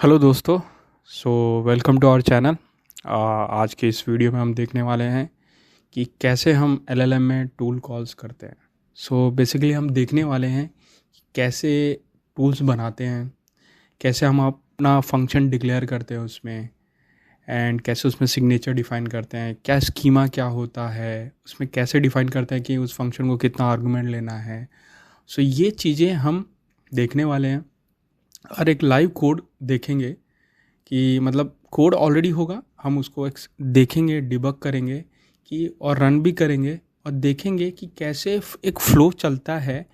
Hello दोस्तों। Welcome to our channel. आज के इस वीडियो में हम देखने वाले हैं कि कैसे हम एलएलएम में टूल कॉल्स करते हैं। बेसिकली हम देखने वाले हैं कि कैसे टूल्स बनाते हैं, कैसे हम अपना फंक्शन डिक्लेयर करते हैं उसमें, एंड कैसे उसमें सिग्नेचर डिफ़ाइन करते हैं, क्या स्कीमा क्या होता है उसमें, कैसे डिफ़ाइन करते हैं कि उस फंक्शन को कितना आर्गूमेंट लेना है। ये चीज़ें हम देखने वाले हैं और एक लाइव कोड देखेंगे कि मतलब कोड ऑलरेडी होगा, हम उसको देखेंगे, डिबग करेंगे कि और रन भी करेंगे और देखेंगे कि कैसे एक फ़्लो चलता है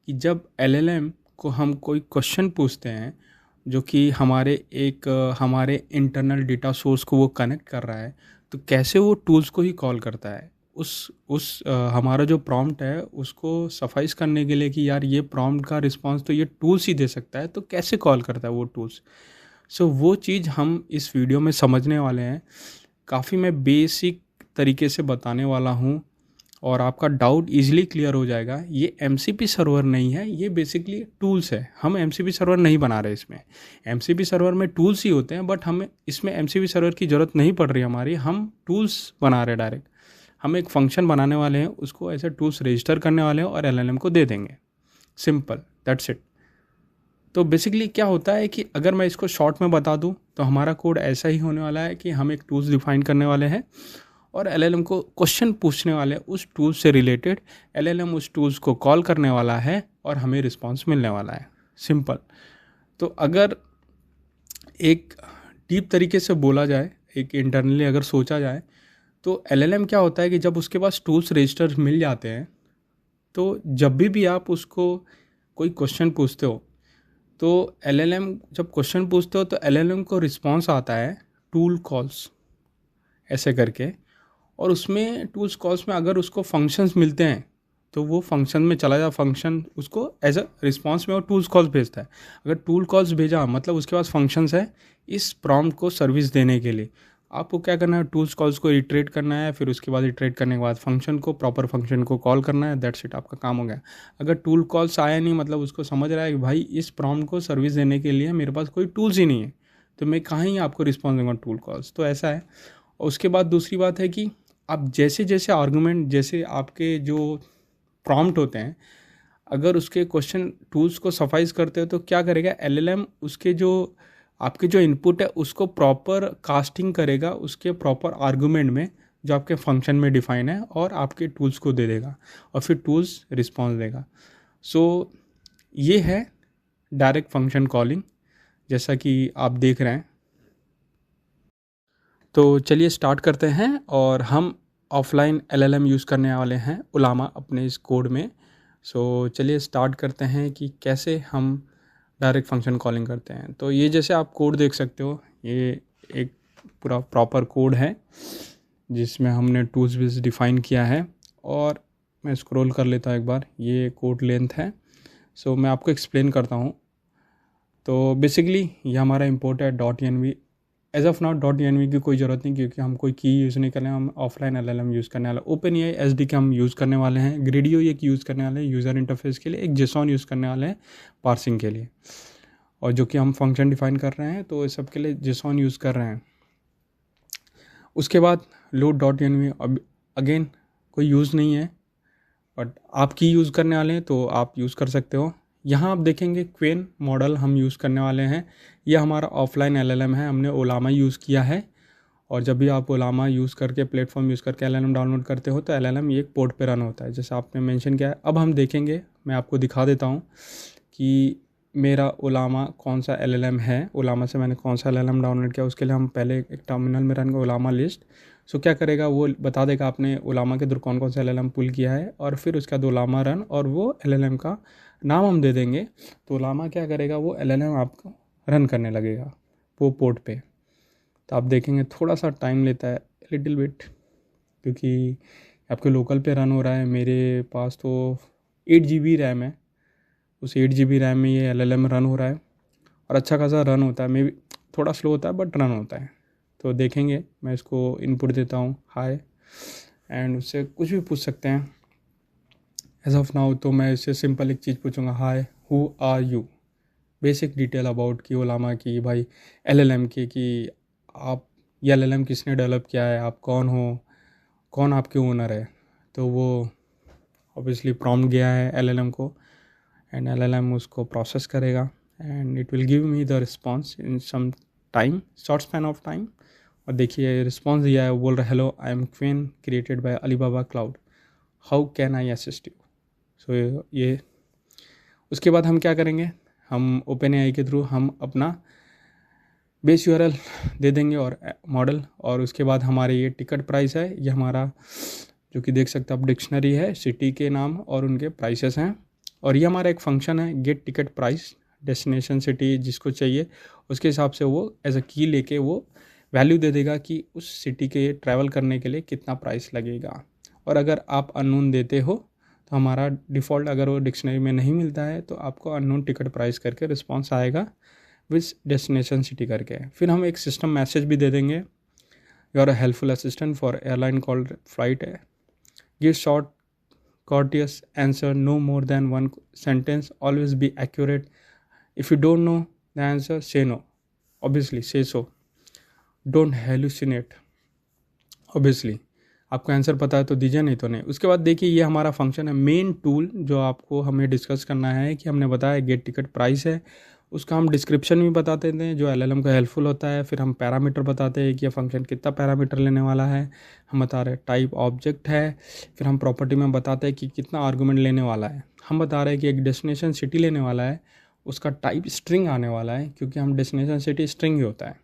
कि जब एलएलएम को हम कोई क्वेश्चन पूछते हैं जो कि हमारे इंटरनल डेटा सोर्स को वो कनेक्ट कर रहा है, तो कैसे वो टूल्स को ही कॉल करता है। हमारा जो प्रॉम्प्ट है उसको सफाइस करने के लिए कि यार ये प्रॉम्प्ट का रिस्पांस तो ये टूल्स ही दे सकता है, तो कैसे कॉल करता है वो टूल्स। वो चीज़ हम इस वीडियो में समझने वाले हैं। काफ़ी मैं बेसिक तरीके से बताने वाला हूँ और आपका डाउट इजीली क्लियर हो जाएगा। ये एमसीपी सर्वर नहीं है, ये बेसिकली टूल्स है। हम एमसीपी सर्वर नहीं बना रहे इसमें। एमसीपी सर्वर में टूल्स ही होते हैं, बट हमें इसमें एमसीपी सर्वर की ज़रूरत नहीं पड़ रही हमारी। हम टूल्स बना रहे हैं डायरेक्ट। हम एक फंक्शन बनाने वाले हैं, उसको ऐसे टूल्स रजिस्टर करने वाले हैं और एलएलएम को दे देंगे। Simple, that's it. तो बेसिकली क्या होता है कि अगर मैं इसको शॉर्ट में बता दूं तो हमारा कोड ऐसा ही होने वाला है कि हम एक टूल्स डिफाइन करने वाले हैं और एलएलएम को क्वेश्चन पूछने वाले हैं उस टूल से रिलेटेड। एलएलएम उस टूल्स को कॉल करने वाला है और हमें रिस्पांस मिलने वाला है। सिंपल। तो अगर एक डीप तरीके से बोला जाए, एक इंटरनली अगर सोचा जाए, तो एलएलएम क्या होता है कि जब उसके पास टूल्स रजिस्टर मिल जाते हैं, तो जब भी आप उसको कोई क्वेश्चन पूछते हो, तो एलएलएम जब क्वेश्चन पूछते हो तो एलएलएम को रिस्पांस आता है टूल कॉल्स ऐसे करके। और उसमें टूल्स कॉल्स में अगर उसको फंक्शंस मिलते हैं तो वो फंक्शन में चला जा, फंक्शन उसको एज अ रिस्पांस में और टूल्स कॉल्स भेजता है। अगर टूल कॉल्स भेजा मतलब उसके पास फंक्शंस है इस प्रॉम्प्ट को सर्विस देने के लिए। आपको क्या करना है, टूल्स कॉल्स को इटरेट करना है, फिर उसके बाद इटरेट करने के बाद फंक्शन को, प्रॉपर फंक्शन को कॉल करना है। दैट्स इट, आपका काम हो गया। अगर टूल कॉल्स आया नहीं, मतलब उसको समझ रहा है कि भाई इस प्रॉम्प्ट को सर्विस देने के लिए मेरे पास कोई टूल्स ही नहीं है, तो मैं कहाँ ही आपको रिस्पॉन्स दूंगा टूल कॉल्स। तो ऐसा है। और उसके बाद दूसरी बात है कि आप जैसे जैसे आर्गूमेंट, जैसे आपके जो प्रॉम्प्ट होते हैं, अगर उसके क्वेश्चन टूल्स को सफाइज करते हो तो क्या करेगा एलएलएम, उसके जो आपके जो इनपुट है उसको प्रॉपर कास्टिंग करेगा उसके प्रॉपर आर्गूमेंट में जो आपके फंक्शन में डिफाइन है और आपके टूल्स को दे देगा और फिर टूल्स रिस्पॉन्स देगा। ये है डायरेक्ट फंक्शन कॉलिंग, जैसा कि आप देख रहे हैं। तो चलिए स्टार्ट करते हैं और हम ऑफलाइन एलएलएम यूज़ करने वाले हैं उलामा अपने इस कोड में। चलिए स्टार्ट करते हैं कि कैसे हम डायरेक्ट फंक्शन कॉलिंग करते हैं। तो ये जैसे आप कोड देख सकते हो, ये एक पूरा प्रॉपर कोड है जिसमें हमने टूल्स भी डिफ़ाइन किया है। और मैं स्क्रॉल कर लेता हूँ एक बार, ये कोड लेंथ है। मैं आपको एक्सप्लेन करता हूँ। तो बेसिकली ये हमारा इंपोर्ट है .env। As of now .env की कोई ज़रूरत नहीं, क्योंकि हम कोई की यूज़ नहीं करने, हम ऑफलाइन एलएलएम यूज़ करने वाले। OpenAI SDK हम यूज़ करने वाले हैं, ग्रेडियो एक यूज़ करने वाले हैं यूज़र इंटरफेस के लिए, एक JSON यूज़ करने वाले हैं पार्सिंग के लिए, और जो कि हम फंक्शन डिफाइन कर रहे हैं तो इस सब के लिए JSON यूज़ कर रहे हैं। उसके बाद load.env, अब अगेन कोई यूज़ नहीं है, बट आप की यूज़ करने वाले हैं तो आप यूज़ कर सकते हो। यहाँ आप देखेंगे क्वेन मॉडल हम यूज़ करने वाले हैं। यह हमारा ऑफलाइन एलएलएम है, हमने ओलामा यूज़ किया है। और जब भी आप ओलामा यूज़ करके, प्लेटफॉर्म यूज़ करके एलएलएम डाउनलोड करते हो तो एलएलएम ये एक पोर्ट पे रन होता है, जैसे आपने मेंशन किया है। अब हम देखेंगे, मैं आपको दिखा देता हूँ कि मेरा ओलामा कौन सा एलएलएम है, ओलामा से मैंने कौन सा एलएलएम डाउनलोड किया। उसके लिए हम पहले एक टर्मिनल में रन करेंगे ओलामा लिस्ट। क्या करेगा, वो बता देगा आपने ओलामा के थ्रू कौन कौन सा एलएलएम पुल किया है, और फिर उसका बाद ओलामा रन, और वो एलएलएम का नाम हम दे देंगे। तो ओलामा क्या करेगा, वो एलएलएम आपको रन करने लगेगा वो पोर्ट पे। तो आप देखेंगे थोड़ा सा टाइम लेता है, लिटिल बिट, क्योंकि आपके लोकल पे रन हो रहा है। मेरे पास तो 8 GB रैम है, उस 8 GB रैम में ये एलएलएम रन हो रहा है और अच्छा खासा रन होता है। मे बी थोड़ा स्लो होता है बट रन होता है। तो देखेंगे, मैं इसको इनपुट देता हूँ हाय, एंड उससे कुछ भी पूछ सकते हैं। एज ऑफ नाउ तो मैं इससे सिंपल एक चीज़ पूछूंगा, hi who are you, basic detail about कि ओलामा की भाई LLM की, कि आप ये LLM किसने डेवलप किया है, आप कौन हो, कौन आपके ओनर है। तो वो ऑब्वियसली प्रॉम्प्ट गया है LLM को, एंड LLM उसको प्रोसेस करेगा and it will give me the response in some time, short span of time. और देखिए रिस्पॉन्स दिया है, वो बोल रहा है hello I am Qwen created by Alibaba cloud, how can I assist you. So ये उसके बाद हम क्या करेंगे, हम OpenAI के थ्रू हम अपना बेस URL दे देंगे और मॉडल, और उसके बाद हमारे ये टिकट प्राइस है, ये हमारा जो कि देख सकते हैं आप डिक्शनरी है, सिटी के नाम और उनके प्राइसेस हैं। और ये हमारा एक फंक्शन है get ticket price, destination city जिसको चाहिए उसके हिसाब से वो एज अ की लेके वो वैल्यू दे देगा कि उस सिटी के ट्रैवल करने के लिए कितना प्राइस लगेगा। और अगर आप अननोन देते हो तो हमारा डिफ़ॉल्ट, अगर वो डिक्शनरी में नहीं मिलता है तो आपको अननोन टिकट प्राइस करके रिस्पॉन्स आएगा विथ डेस्टिनेशन सिटी करके। फिर हम एक सिस्टम मैसेज भी दे देंगे, you are a helpful assistant for airline called flight है, give short courteous answer, no more than one sentence, always be accurate, if you don't know the answer say no, obviously say so, don't hallucinate, obviously आपको answer पता है तो दीजिए, नहीं तो नहीं। उसके बाद देखिए ये हमारा फंक्शन है मेन टूल, जो आपको हमें डिस्कस करना है कि हमने बताया गेट टिकट प्राइस है, उसका हम डिस्क्रिप्शन भी बताते थे जो LLM का हेल्पफुल होता है। फिर हम पैरामीटर बताते हैं कि ये फंक्शन कितना पैरामीटर लेने वाला है, हम बता रहे हैं टाइप ऑब्जेक्ट है। फिर हम प्रॉपर्टी में बताते हैं कि कितना आर्गूमेंट लेने वाला है, हम बता रहे हैं कि एक डेस्टिनेशन सिटी लेने वाला है, उसका टाइप स्ट्रिंग आने वाला है क्योंकि हम डेस्टिनेशन सिटी स्ट्रिंग ही होता है।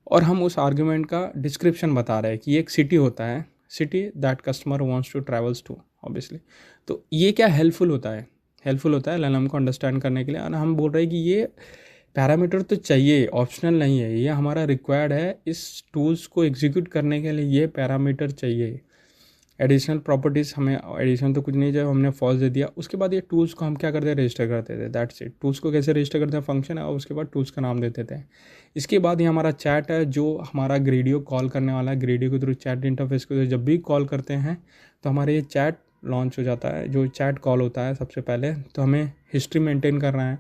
और हम उस आर्गूमेंट का डिस्क्रिप्शन बता रहे हैं कि एक सिटी होता है, city that customer wants to travels to, obviously. तो ये क्या हेल्पफुल होता है, हेल्पफुल होता है LLM को अंडरस्टैंड करने के लिए। और हम बोल रहे हैं कि ये पैरामीटर तो चाहिए, ऑप्शनल नहीं है, ये हमारा रिक्वायर्ड है, इस टूल्स को एग्जीक्यूट करने के लिए ये पैरामीटर चाहिए। एडिशनल प्रॉपर्टीज़ हमें, एडिशनल तो कुछ नहीं चाहिए, हमने फॉल्स दे दिया। उसके बाद ये टूल्स को हम क्या करते हैं, रजिस्टर करते थे, दैट्स इट। टूल्स को कैसे रजिस्टर करते हैं, फंक्शन है, और उसके बाद टूल्स का नाम देते थे। इसके बाद ये हमारा चैट है, जो हमारा ग्रेडियो कॉल करने वाला है, ग्रेडियो के थ्रू चैट इंटरफेस को जब भी कॉल करते हैं तो हमारे ये चैट लॉन्च हो जाता है। जो चैट कॉल होता है सबसे पहले तो हमें हिस्ट्री मेंटेन करना है,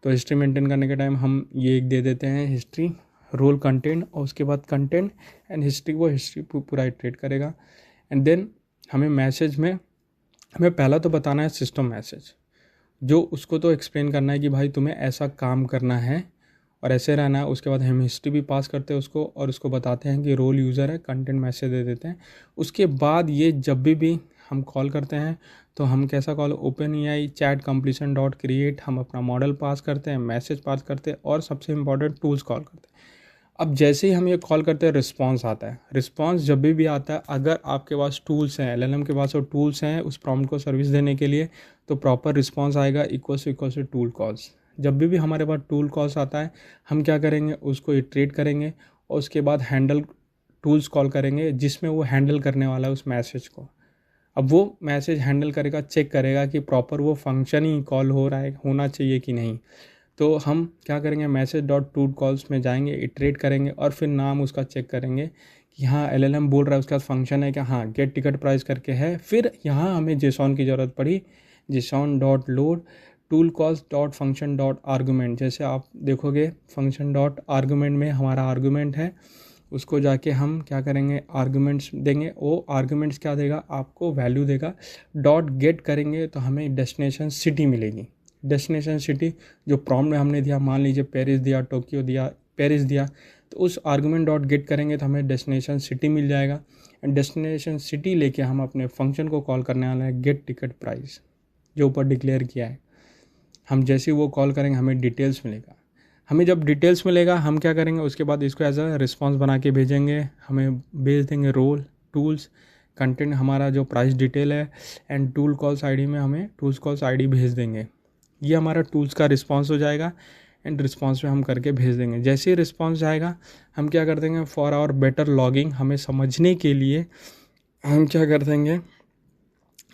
तो हिस्ट्री मेंटेन करने के टाइम हम ये एक दे देते हैं हिस्ट्री रोल कंटेंट, और उसके बाद कंटेंट एंड हिस्ट्री, वो हिस्ट्री पूरा इटरेट करेगा। एंड देन हमें मैसेज में हमें पहला तो बताना है सिस्टम मैसेज, जो उसको तो एक्सप्लेन करना है कि भाई तुम्हें ऐसा काम करना है और ऐसे रहना है। उसके बाद हम हिस्ट्री भी पास करते हैं उसको, और उसको बताते हैं कि रोल यूज़र है, कंटेंट मैसेज दे देते हैं। उसके बाद ये जब भी हम कॉल करते हैं तो हम कैसा call, OpenAI chat completion dot create, हम अपना मॉडल पास करते हैं, मैसेज पास करते हैं, और सबसे इंपॉर्टेंट टूल्स कॉल करते हैं। अब जैसे ही हम ये कॉल करते हैं रिस्पॉन्स आता है। रिस्पॉन्स जब भी आता है, अगर आपके पास टूल्स हैं, LLM के पास वो टूल्स हैं उस प्रॉम्प्ट को सर्विस देने के लिए, तो प्रॉपर रिस्पॉन्स आएगा इक्वल टू टूल कॉल्स। जब भी हमारे पास टूल कॉल्स आता है हम क्या करेंगे, उसको इटरेट करेंगे और उसके बाद हैंडल टूल्स कॉल करेंगे, जिसमें वो हैंडल करने वाला है उस मैसेज को। अब वो मैसेज हैंडल करेगा, चेक करेगा कि प्रॉपर वो फंक्शन ही कॉल हो रहा है, होना चाहिए कि नहीं। तो हम क्या करेंगे, मैसेज डॉट टूल कॉल्स में जाएंगे, इटरेट करेंगे और फिर नाम उसका चेक करेंगे कि हाँ LLM बोल रहा है, उसका फंक्शन है कि हाँ गेट टिकट प्राइस करके है। फिर यहाँ हमें जेसॉन की ज़रूरत पड़ी, JSON dot load tool calls dot function dot argument. जैसे आप देखोगे फंक्शन डॉट आर्गूमेंट में हमारा आर्गूमेंट है, उसको जाके हम क्या करेंगे, आर्गूमेंट्स देंगे। वो आर्गूमेंट्स क्या देगा, आपको वैल्यू देगा। डॉट गेट करेंगे तो हमें डेस्टिनेशन सिटी मिलेगी। डेस्टिनेशन सिटी जो प्रॉम्प्ट में हमने दिया, मान लीजिए पेरिस दिया, टोक्यो दिया, पेरिस दिया, तो उस आर्गूमेंट डॉट गेट करेंगे तो हमें डेस्टिनेशन सिटी मिल जाएगा। एंड डेस्टिनेशन सिटी लेके हम अपने फंक्शन को कॉल करने वाला है गेट टिकट प्राइस, जो ऊपर डिक्लेयर किया है। हम जैसे ही वो कॉल करेंगे हमें डिटेल्स मिलेगा। हमें जब डिटेल्स मिलेगा हम क्या करेंगे, उसके बाद इसको एज अ रिस्पॉन्स बना के भेजेंगे, हमें भेज देंगे रोल, टूल्स, कंटेंट, हमारा जो प्राइस डिटेल है, एंड टूल कॉल्स आईडी में हमें टूल्स कॉल्स आईडी भेज देंगे। ये हमारा टूल्स का रिस्पॉन्स हो जाएगा एंड रिस्पॉन्स में हम करके भेज देंगे। जैसे ही रिस्पॉन्स जाएगा हम क्या कर देंगे, फॉर आवर बेटर लॉगिंग, हमें समझने के लिए हम क्या कर देंगे,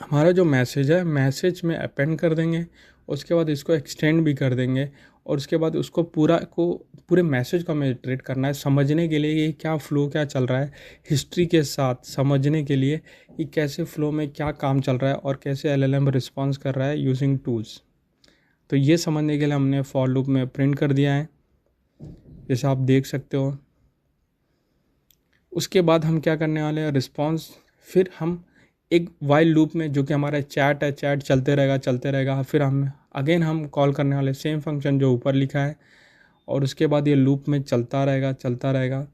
हमारा जो मैसेज है मैसेज में अपेंड कर देंगे। उसके बाद इसको एक्सटेंड भी कर देंगे और उसके बाद उसको पूरे मैसेज को हमें इटरेट करना है, समझने के लिए ये क्या फ़्लो क्या चल रहा है, हिस्ट्री के साथ समझने के लिए कि कैसे फ़्लो में क्या काम चल रहा है और कैसे LLM रिस्पॉन्स कर रहा है यूजिंग टूल्स। तो ये समझने के लिए हमने फॉर लूप में प्रिंट कर दिया है, जैसे आप देख सकते हो। उसके बाद हम क्या करने वाले हैं, रिस्पॉन्स, फिर हम एक वाइल लूप में, जो कि हमारा चैट है, चैट चलते रहेगा, फिर हम अगेन हम कॉल करने वाले सेम फंक्शन जो ऊपर लिखा है, और उसके बाद ये लूप में चलता रहेगा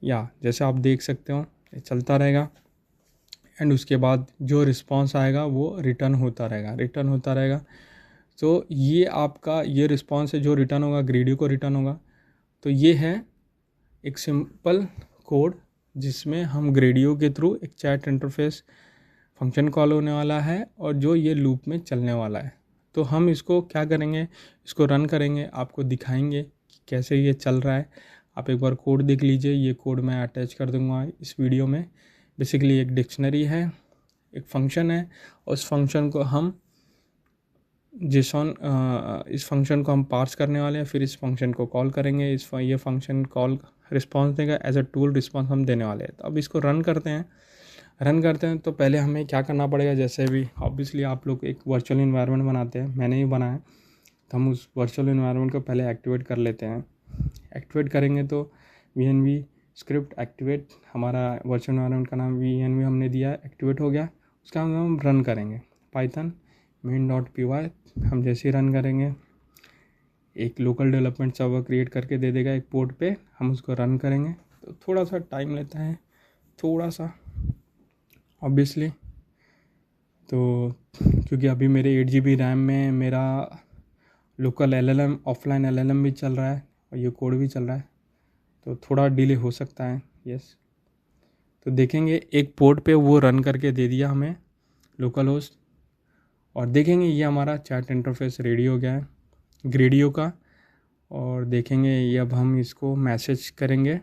या जैसे आप देख सकते हो ये चलता रहेगा। एंड उसके बाद जो रिस्पॉन्स आएगा वो रिटर्न होता रहेगा। तो ये आपका ये रिस्पॉन्स है जो रिटर्न होगा, ग्रेडियो को रिटर्न होगा। तो ये है एक सिंपल कोड जिसमें हम ग्रेडियो के थ्रू एक चैट इंटरफेस फंक्शन कॉल होने वाला है और जो ये लूप में चलने वाला है। तो हम इसको क्या करेंगे, इसको रन करेंगे, आपको दिखाएंगे कि कैसे ये चल रहा है। आप एक बार कोड देख लीजिए, ये कोड मैं अटैच कर दूंगा इस वीडियो में। बेसिकली एक डिक्शनरी है, एक फंक्शन है, और उस फंक्शन को हम इस फंक्शन को हम पार्स करने वाले हैं, फिर इस फंक्शन को कॉल करेंगे। ये फंक्शन कॉल रिस्पॉन्स देगा, एज अ टूल रिस्पॉन्स हम देने वाले हैं। तो अब इसको रन करते हैं तो पहले हमें क्या करना पड़ेगा, जैसे भी ऑब्वियसली आप लोग एक वर्चुअल इन्वायरमेंट बनाते हैं, मैंने ही बनाया, तो हम उस वर्चुअल इन्वायरमेंट को पहले एक्टिवेट कर लेते हैं। एक्टिवेट करेंगे तो वी स्क्रिप्ट एक्टिवेट, हमारा वर्चुअल इन्वायरमेंट का नाम वी हमने दिया, एक्टिवेट हो गया। उसका हम रन करेंगे, पाइथन main.py। हम जैसे ही रन करेंगे एक लोकल डेवलपमेंट सर्वर क्रिएट करके दे देगा एक पोर्ट पे, हम उसको रन करेंगे। तो थोड़ा सा टाइम लेता है, थोड़ा सा ऑब्वियसली, तो क्योंकि अभी मेरे 8 GB रैम में मेरा लोकल LLM ऑफलाइन LLM भी चल रहा है और ये कोड भी चल रहा है, तो थोड़ा डिले हो सकता है। यस, तो देखेंगे एक पोर्ट पे वो रन करके दे दिया हमें लोकल होस्ट, और देखेंगे ये हमारा चैट इंटरफेस रेडी हो गया है ग्रेडियो का। और देखेंगे ये, अब हम इसको मैसेज करेंगे,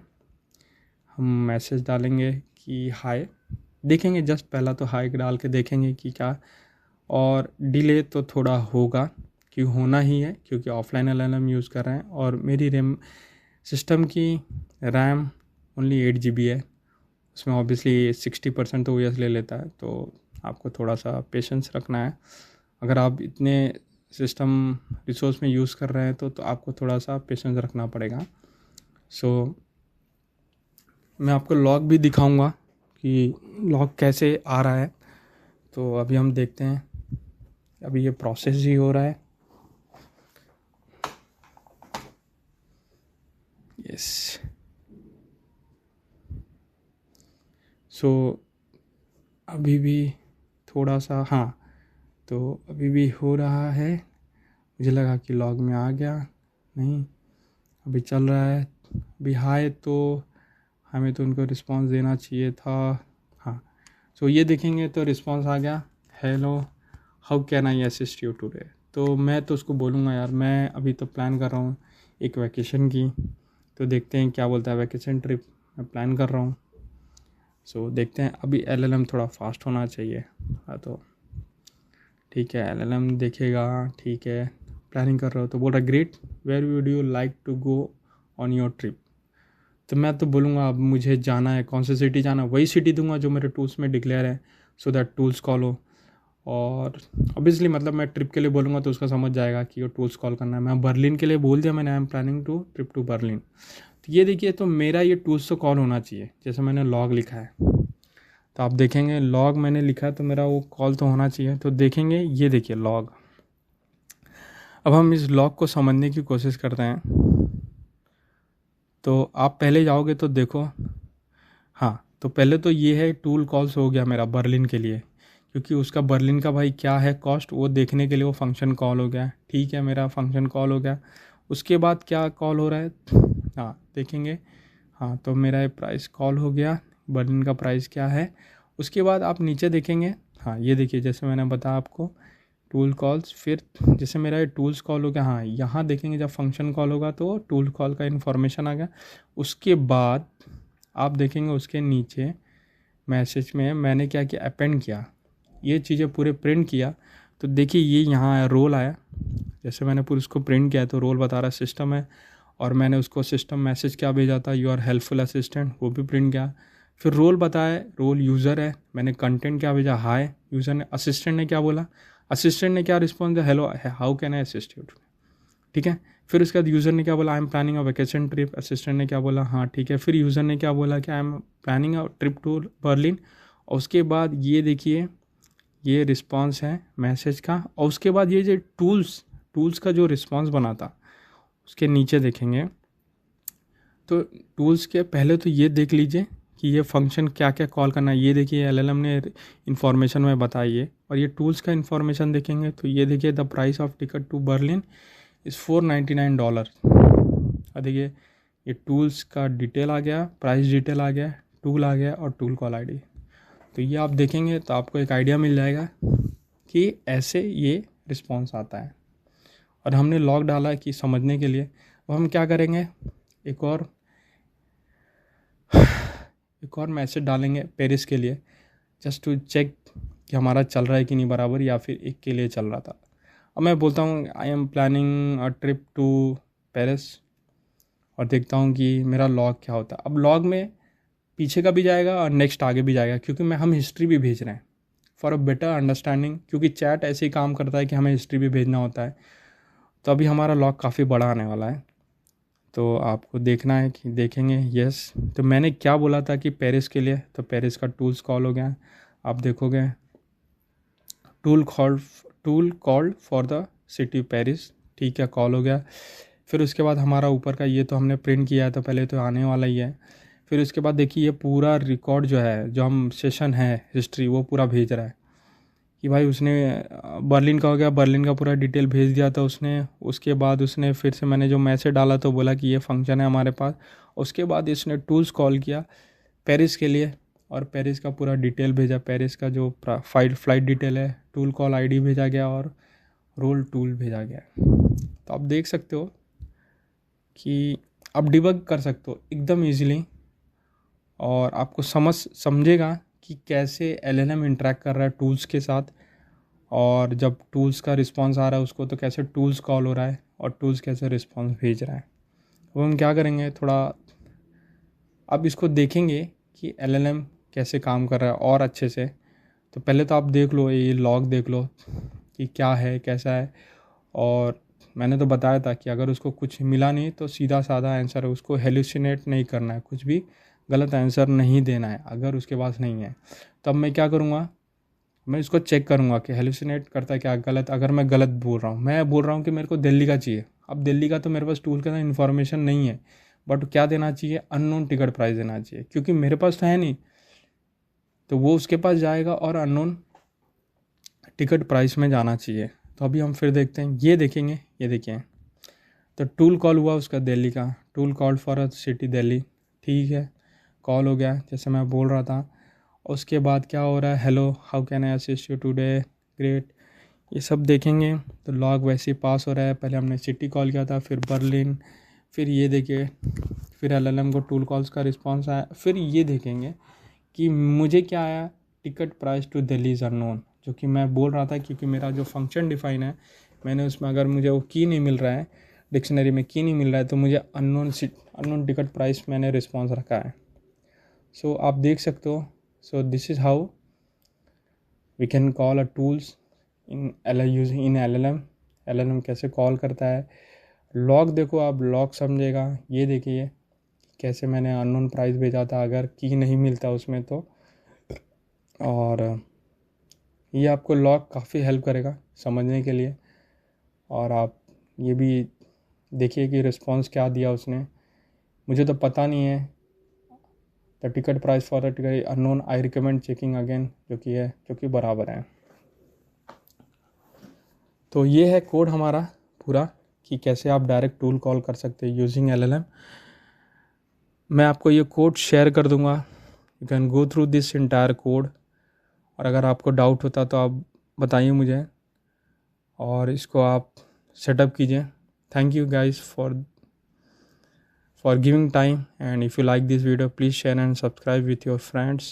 हम मैसेज डालेंगे कि हाय, देखेंगे जस्ट पहला तो हाय डाल के देखेंगे कि क्या, और डिले तो थोड़ा होगा क्यों, होना ही है क्योंकि ऑफलाइन LLM यूज़ कर रहे हैं और मेरी रैम सिस्टम की रैम ओनली 8 GB है, उसमें ऑब्वियसली 60% तो OS ले लेता है, तो आपको थोड़ा सा पेशेंस रखना है। अगर आप इतने सिस्टम रिसोर्स में यूज़ कर रहे हैं तो आपको थोड़ा सा पेशेंस रखना पड़ेगा। सो मैं आपको लॉग भी दिखाऊंगा कि लॉग कैसे आ रहा है। तो अभी हम देखते हैं, अभी ये प्रोसेस ही हो रहा है। यस, सो अभी भी थोड़ा सा, हाँ, तो अभी भी हो रहा है। मुझे लगा कि लॉग में आ गया, नहीं, अभी चल रहा है। अभी हाय, तो हमें तो उनको रिस्पांस देना चाहिए था। हाँ, सो ये देखेंगे तो रिस्पांस आ गया, hello how can I assist you today. तो मैं तो उसको बोलूँगा यार, मैं अभी तो प्लान कर रहा हूँ एक वैकेशन की, तो देखते हैं क्या बोलता है। वैकेशन ट्रिप मैं प्लान कर रहा हूँ, सो देखते हैं। अभी LLM थोड़ा फास्ट होना चाहिए। हाँ, तो ठीक है, LLM देखेगा, ठीक है, प्लानिंग कर रहे हो तो बोल रहा great, where would you like to go on your trip. तो मैं तो बोलूँगा अब मुझे जाना है, कौन सी सिटी जाना, वही सिटी दूंगा जो मेरे टूल्स में डिक्लेयर है, सो दैट टूल्स कॉल हो। और ऑब्वियसली मतलब मैं ट्रिप के लिए बोलूँगा तो उसका समझ जाएगा कि वो टूल्स कॉल करना है। मैं बर्लिन के लिए बोल दिया मैंने, I am planning to trip to Berlin. तो ये देखिए, तो मेरा ये टूल्स तो कॉल होना चाहिए, जैसे मैंने लॉग लिखा है, तो आप देखेंगे लॉग मैंने लिखा है तो मेरा वो कॉल तो होना चाहिए। तो देखेंगे, ये देखिए लॉग। अब हम इस लॉग को समझने की कोशिश करते हैं। तो आप पहले जाओगे तो देखो, हाँ, तो पहले तो ये है टूल कॉल्स हो गया मेरा बर्लिन के लिए, क्योंकि उसका बर्लिन का भाई क्या है कॉस्ट, वो देखने के लिए वो फंक्शन कॉल हो गया। ठीक है, मेरा फंक्शन कॉल हो गया। उसके बाद क्या कॉल हो रहा है, हाँ देखेंगे, हाँ, तो मेरा ये प्राइस कॉल हो गया, बर्लिन का प्राइस क्या है। उसके बाद आप नीचे देखेंगे, हाँ ये देखिए, जैसे मैंने बताया आपको टूल कॉल्स, फिर जैसे मेरा ये टूल्स कॉल हो गया, हाँ यहाँ देखेंगे जब फंक्शन कॉल होगा तो टूल कॉल का इन्फॉर्मेशन आ गया। उसके बाद आप देखेंगे उसके नीचे मैसेज में मैंने क्या किया, अपेंड किया, ये चीज़ें पूरे प्रिंट किया। तो देखिए ये यहाँ आया, रोल आया, जैसे मैंने पूरे उसको प्रिंट किया तो रोल बता रहा सिस्टम है, और मैंने उसको सिस्टम मैसेज क्या भेजा था, यू आर हेल्पफुल असिस्टेंट, वो भी प्रिंट किया। फिर रोल बताया, रोल यूज़र है, मैंने कंटेंट क्या भेजा, हाय यूज़र ने, असिस्टेंट ने क्या बोला, असिस्टेंट ने क्या रिस्पॉन्स दिया, hello how can I assist you, ठीक है। फिर उसके बाद यूज़र ने क्या बोला, आई am planning a vacation trip, assistant ने क्या बोला, हाँ ठीक है। फिर यूज़र ने क्या बोला कि I am planning a trip to Berlin, और उसके बाद ये देखिए ये रिस्पॉन्स है मैसेज का, और उसके बाद ये जो टूल्स का जो रिस्पॉन्स बना था उसके नीचे देखेंगे तो टूल्स के पहले तो ये देख लीजिए कि ये फंक्शन क्या क्या कॉल करना है। ये देखिए एलएलएम ने इन्फॉर्मेशन में बताई है, और ये टूल्स का इन्फॉर्मेशन देखेंगे तो ये देखिए the price of ticket to Berlin is $499। और देखिए ये टूल्स का डिटेल आ गया, प्राइस डिटेल आ गया, टूल आ गया और टूल कॉल आईडी। तो ये आप देखेंगे तो आपको एक आइडिया मिल जाएगा कि ऐसे ये रिस्पॉन्स आता है। और हमने लॉग डाला है कि समझने के लिए, वो हम क्या करेंगे, एक और मैसेज डालेंगे पेरिस के लिए, जस्ट टू चेक कि हमारा चल रहा है कि नहीं बराबर, या फिर एक के लिए चल रहा था। अब मैं बोलता हूँ I am planning a trip to Paris, और देखता हूँ कि मेरा लॉग क्या होता है। अब लॉग में पीछे का भी जाएगा और नेक्स्ट आगे भी जाएगा, क्योंकि हम हिस्ट्री भी भेज रहे हैं फॉर अ बेटर अंडरस्टैंडिंग, क्योंकि चैट ऐसे ही काम करता है कि हमें हिस्ट्री भी भेजना होता है। तो अभी हमारा लॉग काफ़ी बड़ा आने वाला है, तो आपको देखना है कि देखेंगे। यस, तो मैंने क्या बोला था कि पेरिस के लिए, तो पेरिस का टूल्स कॉल हो गया। आप देखोगे tool called for the city Paris, ठीक है, कॉल हो गया। फिर उसके बाद हमारा ऊपर का ये तो हमने प्रिंट किया है, तो पहले तो आने वाला ही है। फिर उसके बाद देखिए ये पूरा रिकॉर्ड जो है, जो हम सेशन है हिस्ट्री, वो पूरा भेज रहा है कि भाई उसने बर्लिन का हो गया, बर्लिन का पूरा डिटेल भेज दिया था उसने। उसके बाद उसने फिर से मैंने जो मैसेज डाला तो बोला कि ये फंक्शन है हमारे पास। उसके बाद इसने टूल्स कॉल किया पेरिस के लिए, और पेरिस का पूरा डिटेल भेजा, पेरिस का जो फ्लाइट डिटेल है, टूल कॉल आईडी भेजा गया और रोल टूल भेजा गया। तो आप देख सकते हो कि आप डिबग कर सकते हो एकदम ईजिली, और आपको समझेगा कि कैसे एलएलएम इंटरेक्ट कर रहा है टूल्स के साथ, और जब टूल्स का रिस्पांस आ रहा है उसको तो कैसे टूल्स कॉल हो रहा है और टूल्स कैसे रिस्पांस भेज रहा है। वो हम क्या करेंगे, थोड़ा अब इसको देखेंगे कि एलएलएम कैसे काम कर रहा है और अच्छे से। तो पहले तो आप देख लो, ये लॉग देख लो कि क्या है कैसा है। और मैंने तो बताया था कि अगर उसको कुछ मिला नहीं तो सीधा साधा आंसर है, उसको हेलुसिनेट नहीं करना है, कुछ भी गलत आंसर नहीं देना है अगर उसके पास नहीं है। तब मैं क्या करूँगा, मैं इसको चेक करूँगा कि हेलुसिनेट करता है क्या गलत। अगर मैं गलत बोल रहा हूँ, मैं बोल रहा हूँ कि मेरे को दिल्ली का चाहिए, अब दिल्ली का तो मेरे पास टूल के अंदर इन्फॉर्मेशन नहीं है, बट क्या देना चाहिए, अननोन टिकट प्राइस देना चाहिए, क्योंकि मेरे पास तो है नहीं। तो वो उसके पास जाएगा और अननोन टिकट प्राइस में जाना चाहिए। तो अभी हम फिर देखते हैं, ये देखेंगे, ये देखिए तो टूल कॉल हुआ उसका दिल्ली का, tool call for a city Delhi, ठीक है, कॉल हो गया जैसे मैं बोल रहा था। उसके बाद क्या हो रहा है, hello how can I assist you today, great, ये सब देखेंगे। तो लॉग वैसे ही पास हो रहा है, पहले हमने सिटी कॉल किया था, फिर बर्लिन, फिर ये देखिए, फिर एलएलएम को टूल कॉल्स का रिस्पांस आया। फिर ये देखेंगे कि मुझे क्या आया, ticket price to Delhi is unknown, जो कि मैं बोल रहा था, क्योंकि मेरा जो फंक्शन डिफाइन है मैंने उसमें अगर मुझे वो की नहीं मिल रहा है, डिक्शनरी में की नहीं मिल रहा है, तो मुझे अननोन टिकट प्राइस मैंने रिस्पांस रखा है। सो आप देख सकते हो। So this is how we can call a tools in LLM. LLM कैसे कॉल करता है, लॉग देखो आप, लॉग समझेगा। ये देखिए कैसे मैंने अननोन प्राइस भेजा था अगर की नहीं मिलता उसमें तो, और ये आपको लॉग काफ़ी हेल्प करेगा समझने के लिए। और आप ये भी देखिए कि रिस्पांस क्या दिया उसने, मुझे तो पता नहीं है। The ticket price for the ticket unknown, I recommend checking again, जो कि बराबर है। तो ये है कोड हमारा पूरा कि कैसे आप डायरेक्ट टूल कॉल कर सकते हैं यूजिंग एलएलएम। मैं आपको ये कोड शेयर कर दूंगा, you can go through this entire code, और अगर आपको डाउट होता तो आप बताइए मुझे और इसको आप सेटअप कीजिए। Thank you guys for giving time, and if you like this video please share and subscribe with your friends.